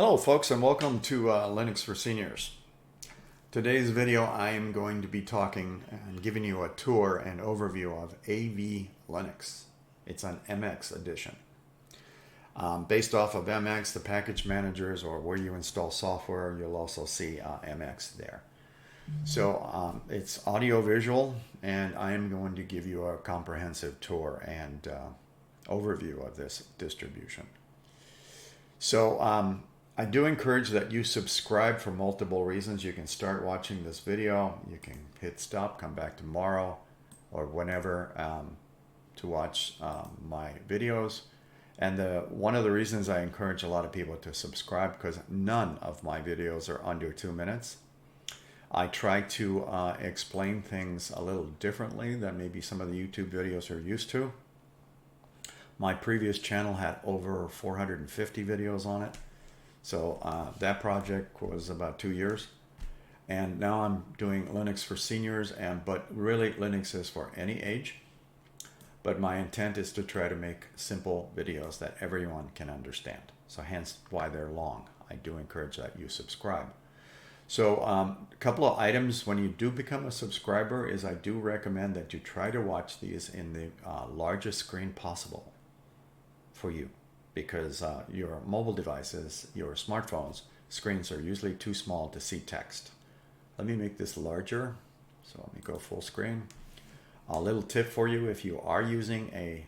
Hello folks, and welcome to Linux for Seniors. Today's video I am going to be talking and giving you a tour and overview of AV Linux. It's an MX edition. Based off of MX, the package managers, or where you install software, you'll also see MX there. So it's audio visual, and I am going to give you a comprehensive tour and overview of this distribution. So I do encourage that you subscribe for multiple reasons. You can start watching this video, you can hit stop, come back tomorrow or whenever to watch my videos. And one of the reasons I encourage a lot of people to subscribe, because none of my videos are under 2 minutes. I try to explain things a little differently than maybe some of the YouTube videos are used to. My previous channel had over 450 videos on it. So that project was about 2 years. And now I'm doing Linux for Seniors, but really Linux is for any age. But my intent is to try to make simple videos that everyone can understand. So hence why they're long. I do encourage that you subscribe. So a couple of items when you do become a subscriber is I do recommend that you try to watch these in the largest screen possible for you, because your mobile devices, your smartphones, screens are usually too small to see text. Let me make this larger. So let me go full screen. A little tip for you: if you are using a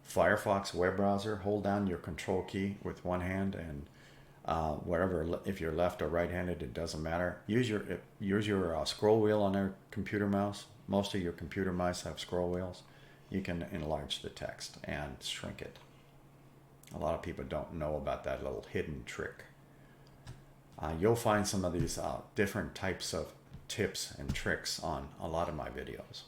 Firefox web browser, hold down your control key with one hand, and wherever, if you're left or right-handed, it doesn't matter. Use your scroll wheel on a computer mouse. Most of your computer mice have scroll wheels. You can enlarge the text and shrink it. A lot of people don't know about that little hidden trick. You'll find some of these different types of tips and tricks on a lot of my videos.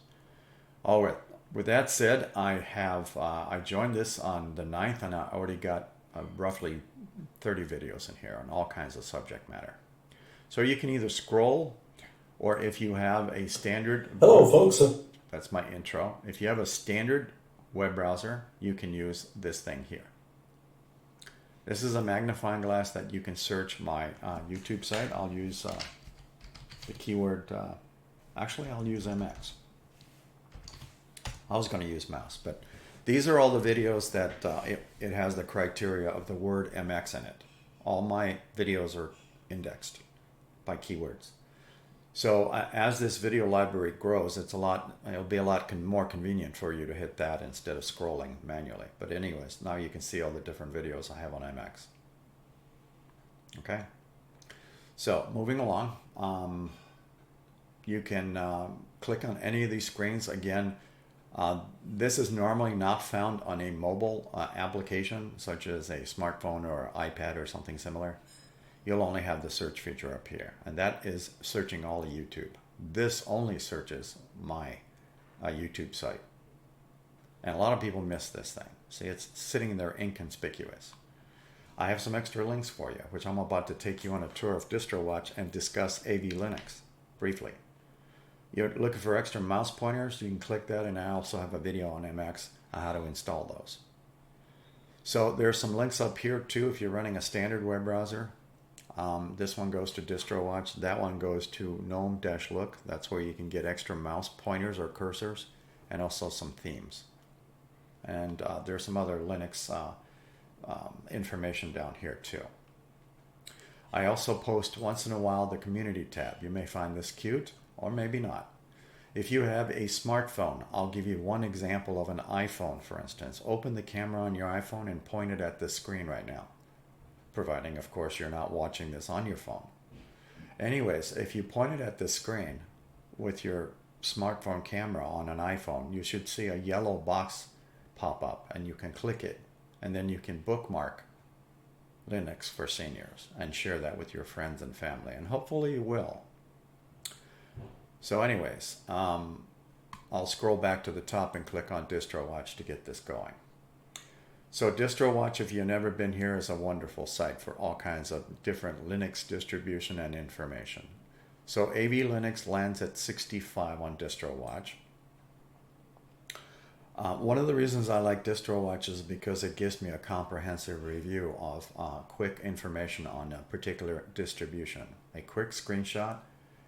All right. With that said, I joined this on the 9th, and I already got roughly 30 videos in here on all kinds of subject matter. So you can either scroll, or if you have a standard... Hello, folks. That's my intro. If you have a standard web browser, you can use this thing here. This is a magnifying glass that you can search my YouTube site. I'll use the keyword, actually I'll use MX. I was going to use mouse, but these are all the videos that it has the criteria of the word MX in it. All my videos are indexed by keywords. So as this video library grows, it'll be a lot more convenient for you to hit that instead of scrolling manually. But anyways, now you can see all the different videos I have on MX. Okay. So moving along, you can click on any of these screens. Again, this is normally not found on a mobile application, such as a smartphone or iPad or something similar. You'll only have the search feature up here, and that is searching all of YouTube. This only searches my YouTube site. And a lot of people miss this thing. See, it's sitting there inconspicuous. I have some extra links for you, which I'm about to take you on a tour of DistroWatch and discuss AV Linux briefly. You're looking for extra mouse pointers, you can click that, and I also have a video on MX on how to install those. So there's some links up here too if you're running a standard web browser. This one goes to DistroWatch. That one goes to gnome-look. That's where you can get extra mouse pointers or cursors, and also some themes. And there's some other Linux information down here too. I also post once in a while the community tab. You may find this cute, or maybe not. If you have a smartphone, I'll give you one example of an iPhone, for instance. Open the camera on your iPhone and point it at this screen right now, providing, of course, you're not watching this on your phone. Anyways, if you point it at the screen with your smartphone camera on an iPhone, you should see a yellow box pop up, and you can click it, and then you can bookmark Linux for Seniors and share that with your friends and family, and hopefully you will. So anyways, I'll scroll back to the top and click on DistroWatch to get this going. So DistroWatch, if you've never been here, is a wonderful site for all kinds of different Linux distribution and information. So AV Linux lands at 65 on DistroWatch. One of the reasons I like DistroWatch is because it gives me a comprehensive review of quick information on a particular distribution, a quick screenshot,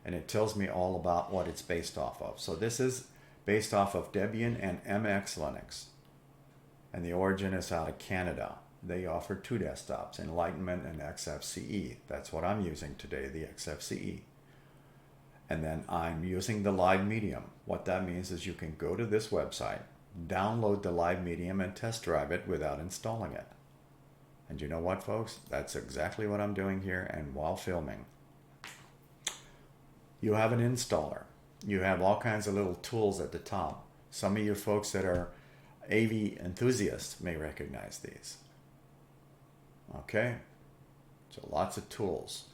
and it tells me all about what it's based off of. So this is based off of Debian and MX Linux, and the origin is out of Canada. They offer two desktops, Enlightenment and Xfce. That's what I'm using today, the Xfce. And then I'm using the live medium. What that means is you can go to this website, download the live medium, and test drive it without installing it. And you know what, folks? That's exactly what I'm doing here, and while filming. You have an installer. You have all kinds of little tools at the top. Some of you folks that are AV enthusiasts may recognize these. Okay, so lots of tools.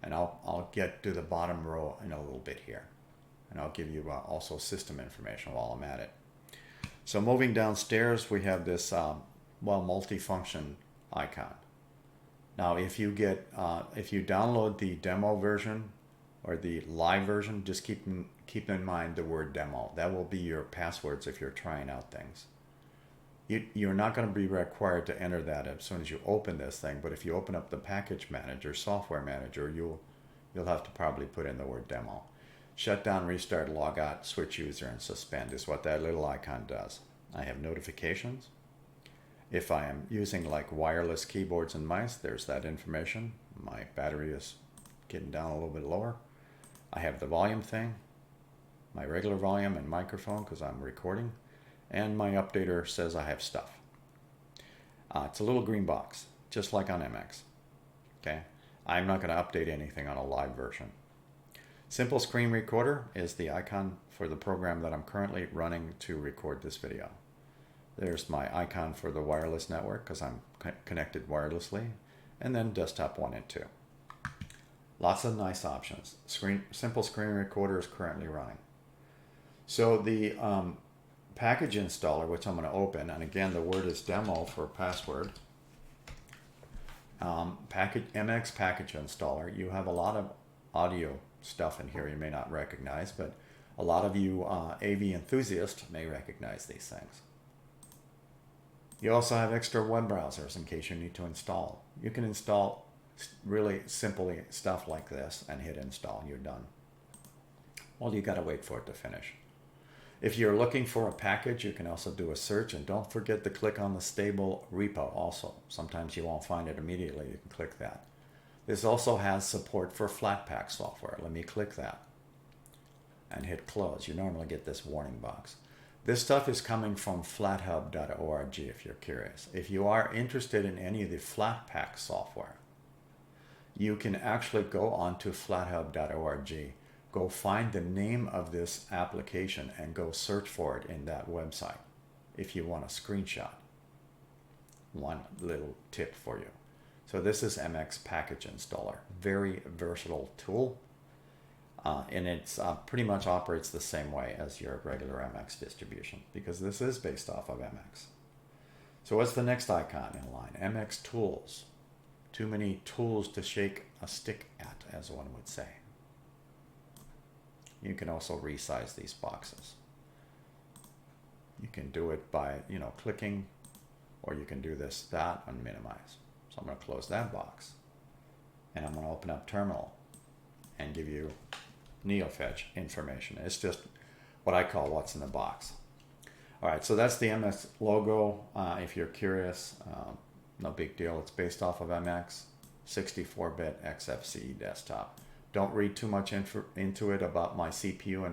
And I'll get to the bottom row in a little bit here. And I'll give you also system information while I'm at it. So moving downstairs, we have this, multifunction icon. Now, if you download the demo version or the live version, just keep in mind the word demo. That will be your passwords if you're trying out things. You're not going to be required to enter that as soon as you open this thing, but if you open up the package manager, software manager, you'll have to probably put in the word demo. Shutdown, restart, logout, switch user, and suspend is what that little icon does. I have notifications. If I am using like wireless keyboards and mice, there's that information. My battery is getting down a little bit lower. I have the volume thing, my regular volume and microphone because I'm recording. And my updater says I have stuff. It's a little green box, just like on MX. Okay, I'm not going to update anything on a live version. Simple Screen Recorder is the icon for the program that I'm currently running to record this video. There's my icon for the wireless network because I'm connected wirelessly, and then desktop 1 and 2. Lots of nice options. Simple Screen Recorder is currently running. So the package installer, which I'm going to open, and again the word is demo for password. MX package installer. You have a lot of audio stuff in here you may not recognize, but a lot of you AV enthusiasts may recognize these things. You also have extra web browsers in case you need to install. You can install really simply stuff like this and hit install. You're done. Well, you got to wait for it to finish. If you're looking for a package, you can also do a search, and don't forget to click on the stable repo also. Sometimes you won't find it immediately. You can click that. This also has support for Flatpak software. Let me click that and hit close. You normally get this warning box. This stuff is coming from flathub.org if you're curious. If you are interested in any of the Flatpak software, you can actually go onto flathub.org. Go find the name of this application and go search for it in that website if you want a screenshot. One little tip for you. So this is MX Package Installer. Very versatile tool. And it's pretty much operates the same way as your regular MX distribution because this is based off of MX. So what's the next icon in line? MX Tools. Too many tools to shake a stick at, as one would say. You can also resize these boxes. You can do it by, clicking, or you can do this, that, and minimize. So I'm going to close that box, and I'm going to open up Terminal and give you Neofetch information. It's just what I call what's in the box. All right, so that's the MX logo. If you're curious, no big deal. It's based off of MX, 64-bit Xfce desktop. Don't read too much into it about my CPU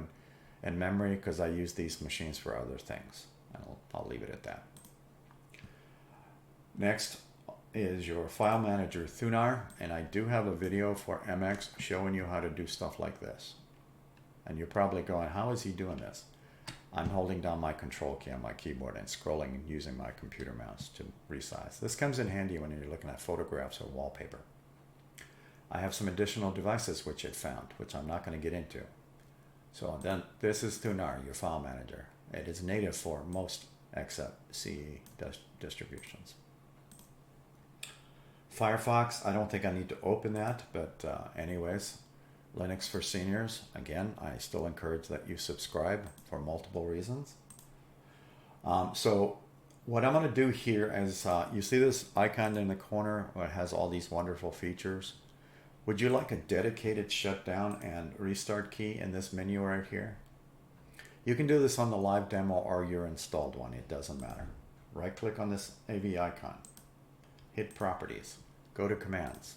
and memory because I use these machines for other things. And I'll leave it at that. Next is your File Manager Thunar, and I do have a video for MX showing you how to do stuff like this. And you're probably going, how is he doing this? I'm holding down my control key on my keyboard and scrolling using my computer mouse to resize. This comes in handy when you're looking at photographs or wallpaper. I have some additional devices which it found, which I'm not going to get into. So then this is Thunar, your file manager. It is native for most Xfce distributions. Firefox, I don't think I need to open that, but anyways, Linux for Seniors, again, I still encourage that you subscribe for multiple reasons. So what I'm going to do here is, you see this icon in the corner where it has all these wonderful features? Would you like a dedicated shutdown and restart key in this menu right here? You can do this on the live demo or your installed one, it doesn't matter. Right click on this AV icon, hit properties, go to commands,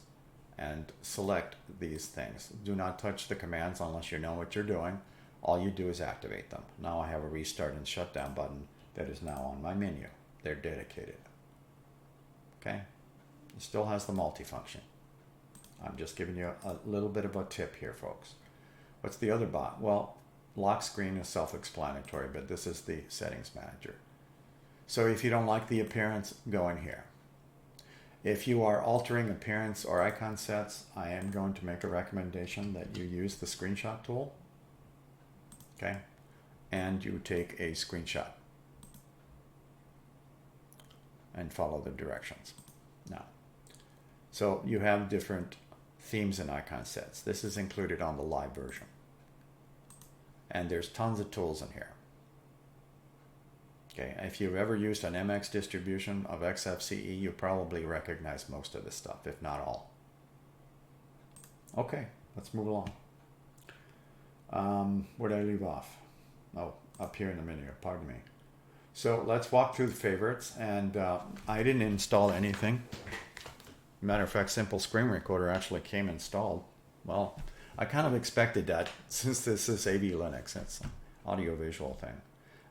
and select these things. Do not touch the commands unless you know what you're doing. All you do is activate them. Now I have a restart and shutdown button that is now on my menu. They're dedicated. Okay? It still has the multifunction. I'm just giving you a little bit of a tip here, folks. What's the other box? Well, lock screen is self-explanatory, but this is the settings manager. So if you don't like the appearance, go in here. If you are altering appearance or icon sets, I am going to make a recommendation that you use the screenshot tool. Okay? And you take a screenshot and follow the directions. Now, so you have different themes and icon sets. This is included on the live version. And there's tons of tools in here. Okay, if you've ever used an MX distribution of Xfce, you probably recognize most of this stuff, if not all. Okay, let's move along. Where did I leave off? Oh, up here in the menu, pardon me. So let's walk through the favorites, and I didn't install anything. Matter of fact, Simple Screen Recorder actually came installed. Well, I kind of expected that since this is AV Linux. It's an audio-visual thing.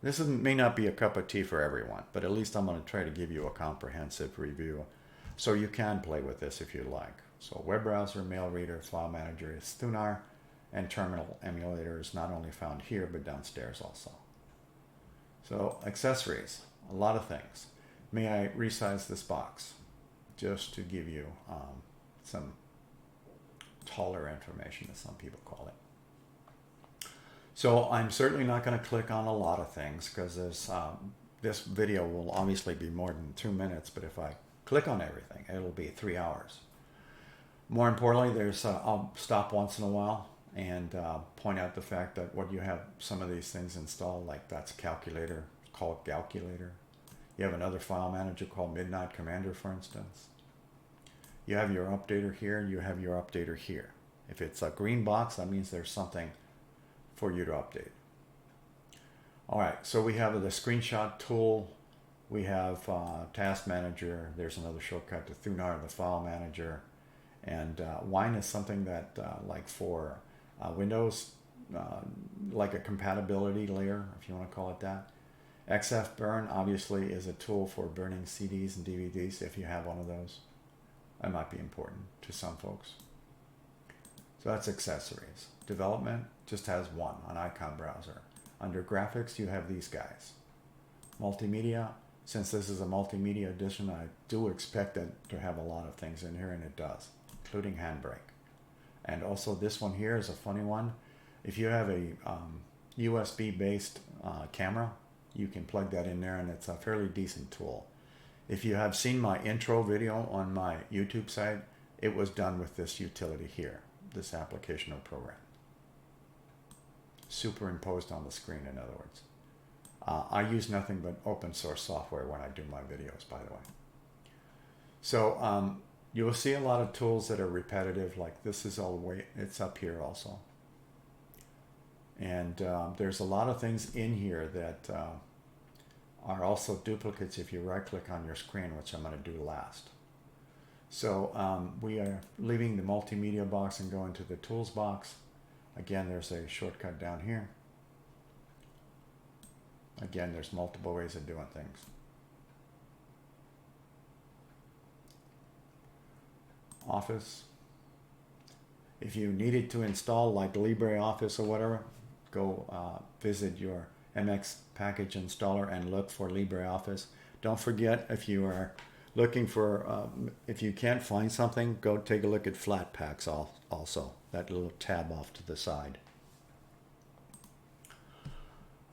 This may not be a cup of tea for everyone, but at least I'm going to try to give you a comprehensive review so you can play with this if you like. So web browser, mail reader, file manager is Thunar, and terminal emulator is not only found here, but downstairs also. So accessories, a lot of things. May I resize this box just to give you some taller information, as some people call it. So I'm certainly not going to click on a lot of things because this video will obviously be more than 2 minutes, but if I click on everything, it'll be 3 hours. More importantly, I'll stop once in a while and point out the fact that when you have some of these things installed, like that's a calculator, called Calculator. You have another file manager called Midnight Commander, for instance. You have your updater here, you have your updater here. If it's a green box, that means there's something for you to update. All right, so we have the screenshot tool, we have task manager, there's another shortcut to Thunar, the file manager, and Wine is something that like for Windows, like a compatibility layer, if you want to call it that. XF Burn obviously is a tool for burning CDs and DVDs if you have one of those. That might be important to some folks. So that's accessories. Development just has one, an icon browser. Under graphics, you have these guys. Multimedia, since this is a multimedia edition, I do expect it to have a lot of things in here, and it does, including Handbrake. And also this one here is a funny one. If you have a USB-based camera, you can plug that in there, and it's a fairly decent tool. If you have seen my intro video on my YouTube site, it was done with this utility here, this application or program. Superimposed on the screen, in other words. I use nothing but open source software when I do my videos, by the way. So you will see a lot of tools that are repetitive, like this is all the way, it's up here also. And there's a lot of things in here that are also duplicates if you right click on your screen, which I'm going to do last. So we are leaving the multimedia box and going to the tools box. Again, there's a shortcut down here. Again, there's multiple ways of doing things. Office. If you needed to install like LibreOffice or whatever, go visit your MX package installer and look for LibreOffice. Don't forget, if you are looking for, if you can't find something, go take a look at Flatpaks also, that little tab off to the side.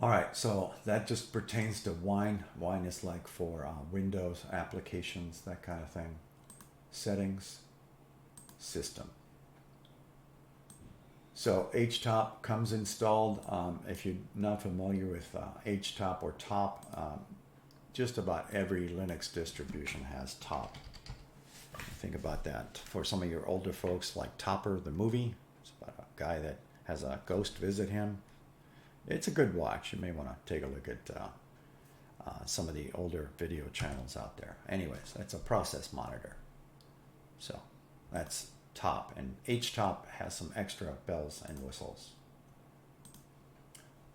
All right, so that just pertains to Wine. Wine is like for Windows applications, that kind of thing. Settings, system. So HTOP comes installed. If you're not familiar with HTOP or top, just about every Linux distribution has top. Think about that. For some of your older folks, like Topper the movie, it's about a guy that has a ghost visit him. It's a good watch. You may want to take a look at some of the older video channels out there. Anyways, that's a process monitor. So that's top, and HTOP has some extra bells and whistles.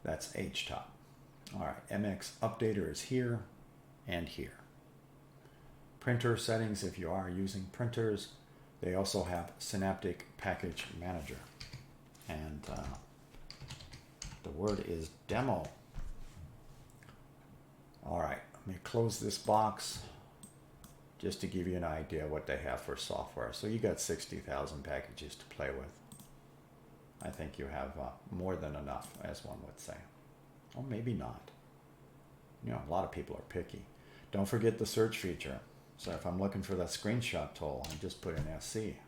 That's HTOP. All right, MX Updater is here and here. Printer settings, if you are using printers, they also have Synaptic Package Manager. And the word is demo. All right, let me close this box just to give you an idea what they have for software. So you got 60,000 packages to play with. I think you have more than enough, as one would say. Or maybe not. You know, a lot of people are picky. Don't forget the search feature. So if I'm looking for that screenshot tool, I just put in SC.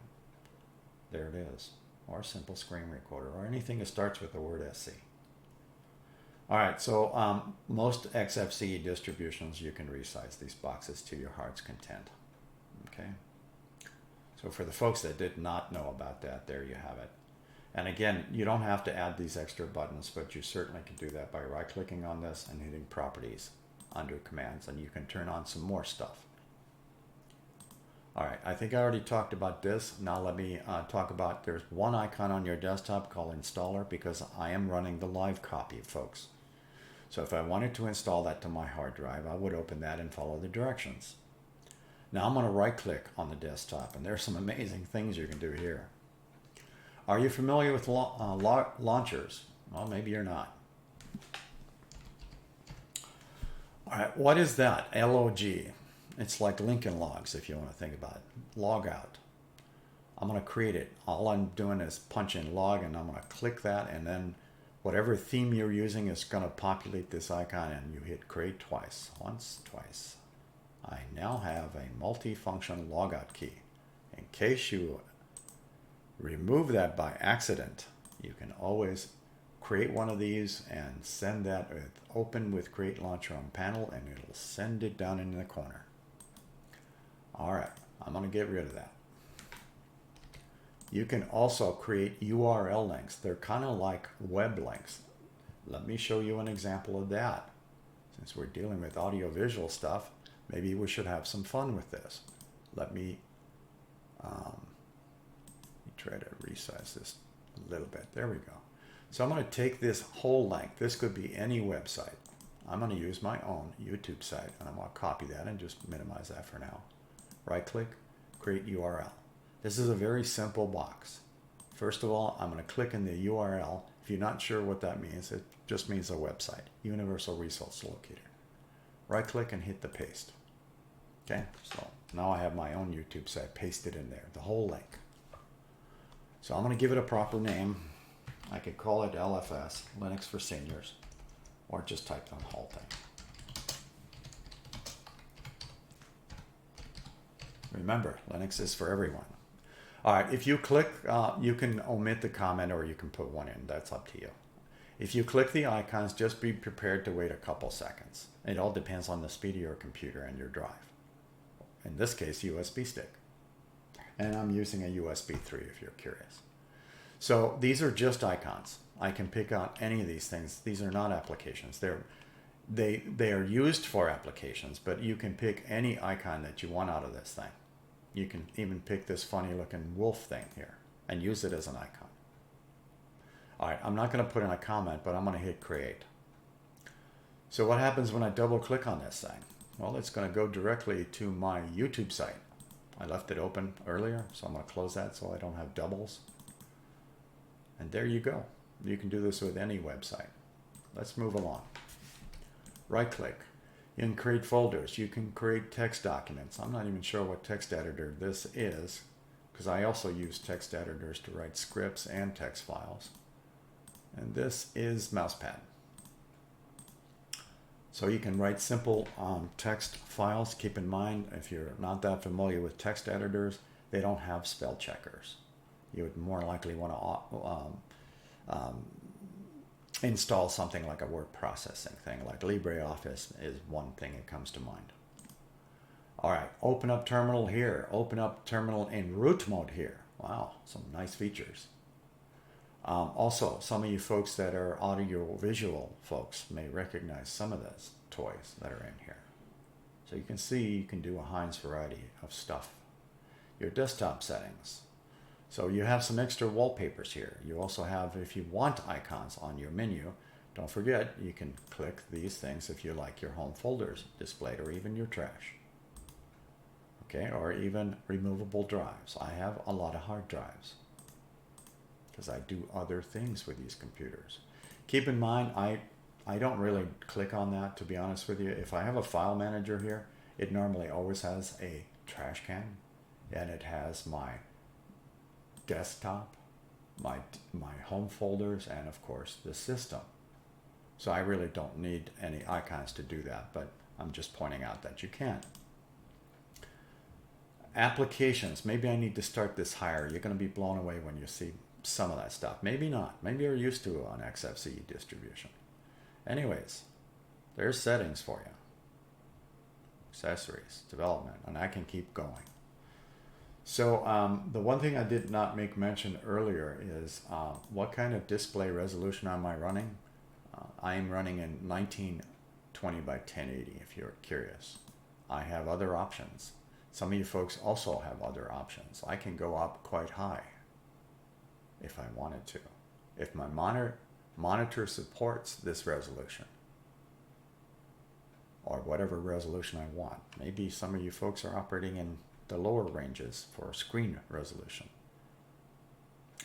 There it is. Or a simple screen recorder, or anything that starts with the word SC. All right, so most Xfce distributions, you can resize these boxes to your heart's content. Okay. So for the folks that did not know about that, there you have it. And again, you don't have to add these extra buttons, but you certainly can do that by right-clicking on this and hitting Properties under Commands, and you can turn on some more stuff. All right, I think I already talked about this. Now let me talk about, there's one icon on your desktop called Installer, because I am running the live copy, folks. So if I wanted to install that to my hard drive, I would open that and follow the directions. Now I'm going to right-click on the desktop, and there's some amazing things you can do here. Are you familiar with launchers? Well, maybe you're not. All right, what is that? LOG. It's like Lincoln Logs, if you want to think about it. Logout. I'm going to create it. All I'm doing is punch in log, and I'm going to click that, and then whatever theme you're using is going to populate this icon, and you hit create twice. Once, twice. I now have a multifunction logout key. In case you remove that by accident, you can always create one of these and send that with open with create launcher on panel, and it'll send it down in the corner. All right, I'm going to get rid of that. You can also create URL links. They're kind of like web links. Let me show you an example of that. Since we're dealing with audiovisual stuff, maybe we should have some fun with this. Let me try to resize this a little bit. There we go. So I'm going to take this whole link. This could be any website. I'm going to use my own YouTube site, and I'm going to copy that and just minimize that for now. Right click, create URL. This is a very simple box. First of all, I'm going to click in the URL. If you're not sure what that means, it just means a website, Universal Resource Locator. Right click and hit the paste. Okay, so now I have my own YouTube site pasted in there, the whole link. So I'm going to give it a proper name. I could call it LFS, Linux for Seniors, or just type the whole thing. Remember, Linux is for everyone. All right, if you click, you can omit the comment or you can put one in. That's up to you. If you click the icons, just be prepared to wait a couple seconds. It all depends on the speed of your computer and your drive. In this case, USB stick. And I'm using a USB 3 if you're curious. So these are just icons. I can pick out any of these things. These are not applications. They are used for applications, but you can pick any icon that you want out of this thing. You can even pick this funny looking wolf thing here and use it as an icon. All right, I'm not going to put in a comment, but I'm going to hit create. So what happens when I double click on this thing? Well, it's going to go directly to my YouTube site. I left it open earlier, so I'm going to close that so I don't have doubles. And there you go. You can do this with any website. Let's move along. Right click. You can create folders. You can create text documents. I'm not even sure what text editor this is, because I also use text editors to write scripts and text files. And this is Mousepad. So you can write simple text files. Keep in mind, if you're not that familiar with text editors, they don't have spell checkers. You would more likely want to install something like a word processing thing, like LibreOffice is one thing that comes to mind. All right, open up terminal here. Open up terminal in root mode here. Wow, some nice features. Also, some of you folks that are audio-visual folks may recognize some of those toys that are in here. So you can see you can do a Heinz variety of stuff. Your desktop settings. So you have some extra wallpapers here. You also have, if you want icons on your menu, don't forget you can click these things if you like your home folders displayed, or even your trash. Okay, or even removable drives. I have a lot of hard drives because I do other things with these computers. Keep in mind, I don't really click on that, to be honest with you. If I have a file manager here, it normally always has a trash can, and it has my desktop, my home folders, and of course the system. So I really don't need any icons to do that, but I'm just pointing out that you can. Applications, maybe I need to start this higher. You're going to be blown away when you see some of that stuff. Maybe not. Maybe you're used to an Xfce distribution. Anyways, there's settings for you. Accessories, development, and I can keep going. So the one thing I did not make mention earlier is what kind of display resolution am I running? I am running in 1920 by 1080 if you're curious. I have other options. Some of you folks also have other options. I can go up quite high if I wanted to. If my monitor supports this resolution, or whatever resolution I want. Maybe some of you folks are operating in the lower ranges for screen resolution.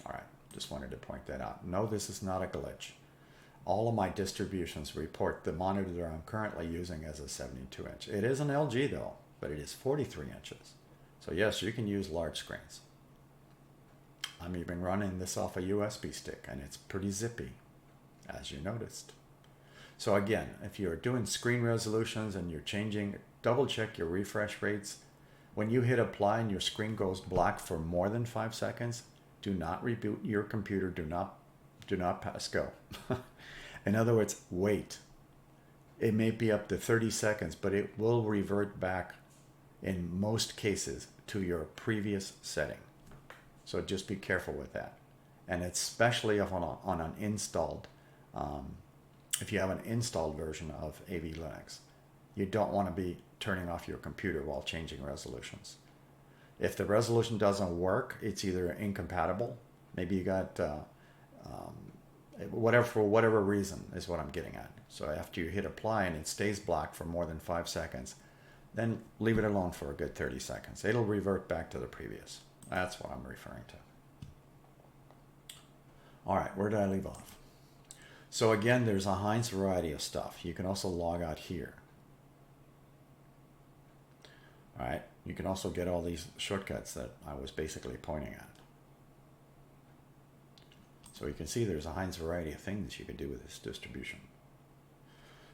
All right, just wanted to point that out. No, this is not a glitch. All of my distributions report the monitor I'm currently using as a 72-inch. It is an LG though, but it is 43 inches. So yes, you can use large screens. I'm even running this off a USB stick, and it's pretty zippy, as you noticed. So again, if you're doing screen resolutions and you're changing, double check your refresh rates. When you hit apply and your screen goes black for more than 5 seconds, do not reboot your computer. Do not pass go. In other words, wait. It may be up to 30 seconds, but it will revert back in most cases to your previous setting. So just be careful with that. And especially on an installed, if you have an installed version of AV Linux, you don't want to be turning off your computer while changing resolutions. If the resolution doesn't work, it's either incompatible, maybe you got whatever, for whatever reason is what I'm getting at. So after you hit apply and it stays black for more than 5 seconds, then leave it alone for a good 30 seconds. It'll revert back to the previous. That's what I'm referring to. All right, where did I leave off? So again, there's a Heinz variety of stuff. You can also log out here. All right, you can also get all these shortcuts that I was basically pointing at. So you can see there's a Heinz variety of things you can do with this distribution.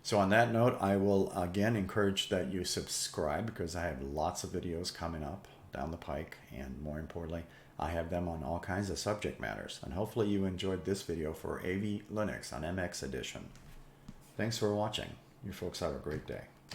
So on that note, I will again encourage that you subscribe, because I have lots of videos coming up down the pike, and more importantly, I have them on all kinds of subject matters. And hopefully you enjoyed this video for AV Linux on MX Edition. Thanks for watching. You folks have a great day.